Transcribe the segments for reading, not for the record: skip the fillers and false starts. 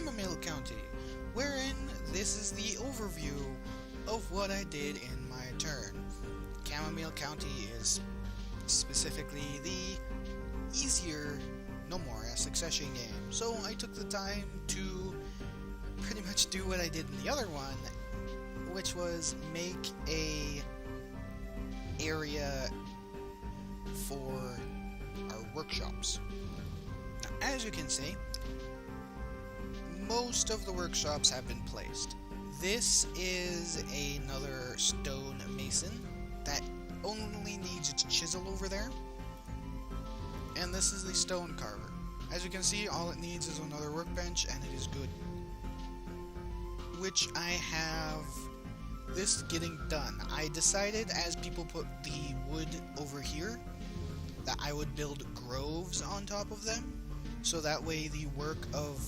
Camomile County, wherein this is the overview of what I did in my turn. Camomile County is specifically the easier Gnomoria succession game, so I took the time to pretty much do what I did in the other one, which was make a area for our workshops. Now, as you can see, most of the workshops have been placed. This is another stone mason that only needs its chisel over there. And this is the stone carver. As you can see, all it needs is another workbench and it is good. Which I have this getting done. I decided as people put the wood over here that I would build groves on top of them, so that way the work of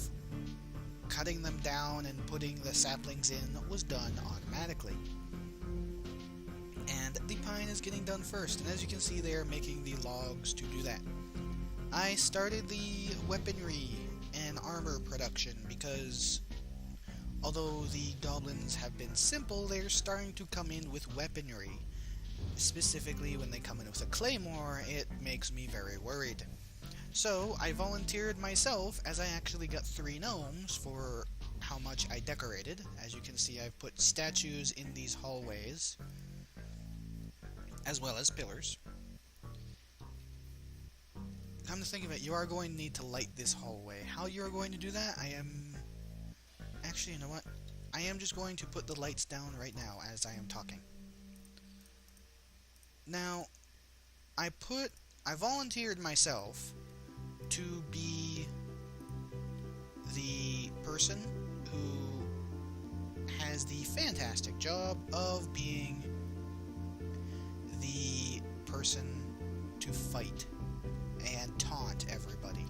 cutting them down and putting the saplings in was done automatically. And the pine is getting done first, and as you can see they are making the logs to do that. I started the weaponry and armor production because although the goblins have been simple, they're starting to come in with weaponry. Specifically, when they come in with a claymore, it makes me very worried. So, I volunteered myself, as I actually got 3 gnomes for how much I decorated. As you can see, I've put statues in these hallways, as well as pillars. Come to think of it, you are going to need to light this hallway. How you are going to do that, Actually, you know what? I am just going to put the lights down right now as I am talking. Now, I volunteered myself to be the person who has the fantastic job of being the person to fight and taunt everybody.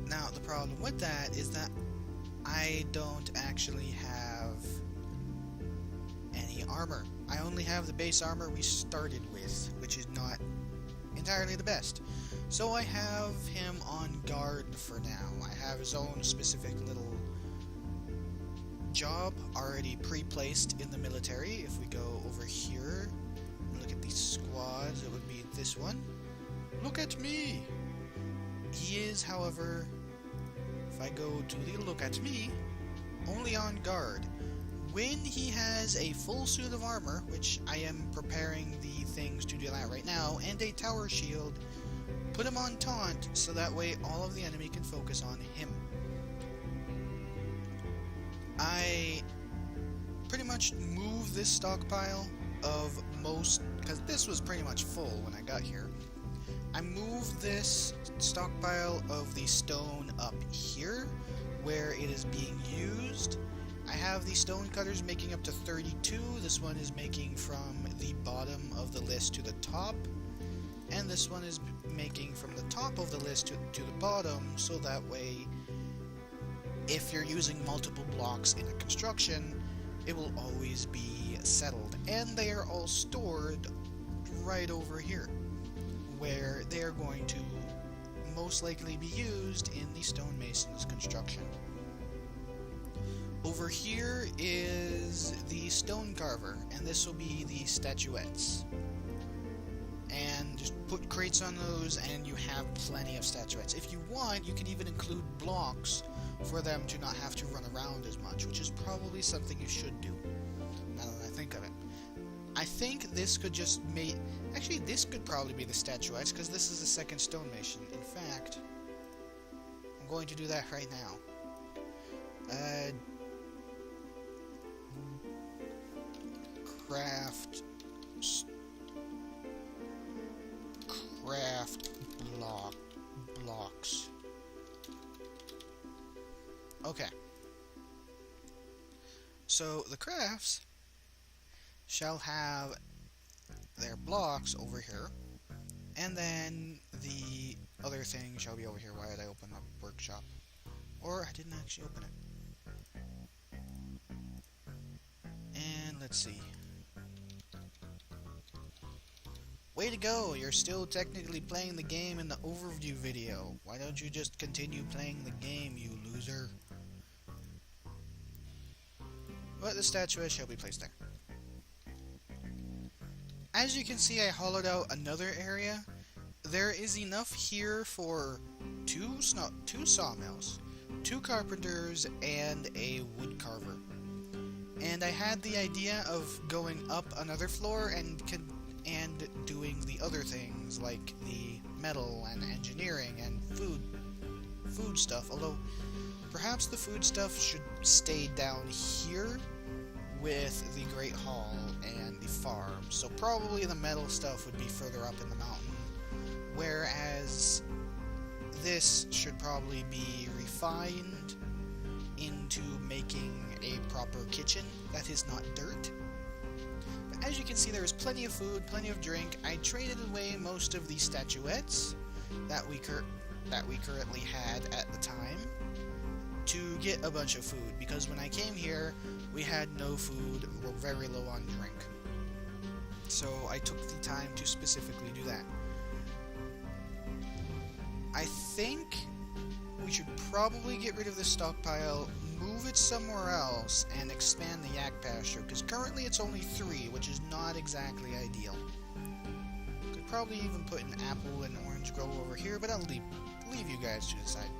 Now, the problem with that is that I don't actually have any armor. I only have the base armor we started with, which is not entirely the best. So I have him on guard for now. I have his own specific little job already pre-placed in the military. If we go over here and look at these squads, it would be this one. Look at me! He is, however, if I go to the look at me, only on guard. When he has a full suit of armor, which I am preparing the things to do that right now, and a tower shield, put him on taunt so that way all of the enemy can focus on him. I pretty much moved this stockpile of most, because this was pretty much full when I got here. I moved this stockpile of the stone up here, where it is being used. I have the stone cutters making up to 32. This one is making from the bottom of the list to the top, and this one is making from the top of the list to the bottom, so that way, if you're using multiple blocks in a construction, it will always be settled. And they are all stored right over here, where they are going to most likely be used in the stonemason's construction. Over here is the stone carver, and this will be the statuettes. And just put crates on those, and you have plenty of statuettes. If you want, you can even include blocks for them to not have to run around as much, which is probably something you should do, now that I think of it. I think this could just make... Actually, this could probably be the statuettes, because this is the second stonemason. In fact, I'm going to do that right now. Craft blocks. Okay. So the crafts shall have their blocks over here, and then the other thing shall be over here. Why did I open up workshop? Or I didn't actually open it. And let's see. Way to go! You're still technically playing the game in the overview video. Why don't you just continue playing the game, you loser? But the statuette shall be placed there. As you can see, I hollowed out another area. There is enough here for two sawmills, 2 carpenters, and a wood carver. And I had the idea of going up another floor and doing the other things like the metal and engineering and food stuff. Although perhaps the food stuff should stay down here with the Great Hall and the farm. So probably the metal stuff would be further up in the mountain, whereas this should probably be refined into making a proper kitchen that is not dirt. But as you can see, there is plenty of food, plenty of drink. I traded away most of the statuettes that we currently had at the time to get a bunch of food, because when I came here we had no food, we were very low on drink. So I took the time to specifically do that. I think we should probably get rid of this stockpile, move it somewhere else, and expand the yak pasture, because currently it's only 3, which is not exactly ideal. Could probably even put an apple and orange grove over here, but I'll leave you guys to decide.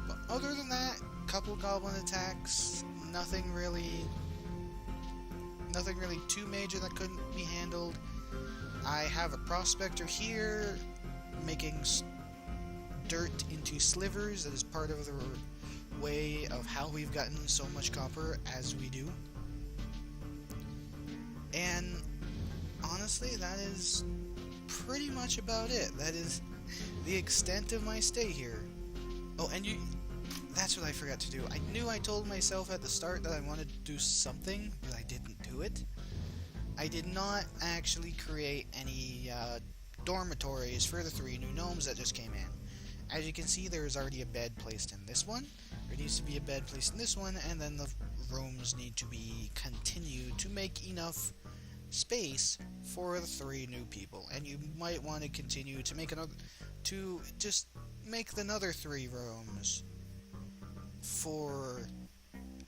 But other than that, couple goblin attacks, nothing really too major that couldn't be handled. I have a prospector here making dirt into slivers. That is part of the way of how we've gotten so much copper as we do. And honestly, that is pretty much about it. That is the extent of my stay here. Oh, and that's what I forgot to do. I knew I told myself at the start that I wanted to do something, but I didn't do it. I did not actually create any dormitories for the 3 new gnomes that just came in. As you can see, there is already a bed placed in this one. There needs to be a bed placed in this one, and then the rooms need to be continued to make enough space for the 3 new people. And you might want to continue to make another 3 rooms for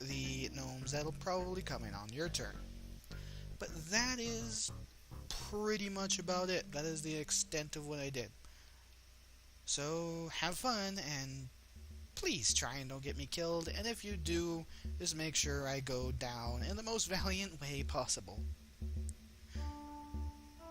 the gnomes that'll probably come in on your turn. But that is pretty much about it. That is the extent of what I did. So have fun, and please try and don't get me killed, and if you do, just make sure I go down in the most valiant way possible.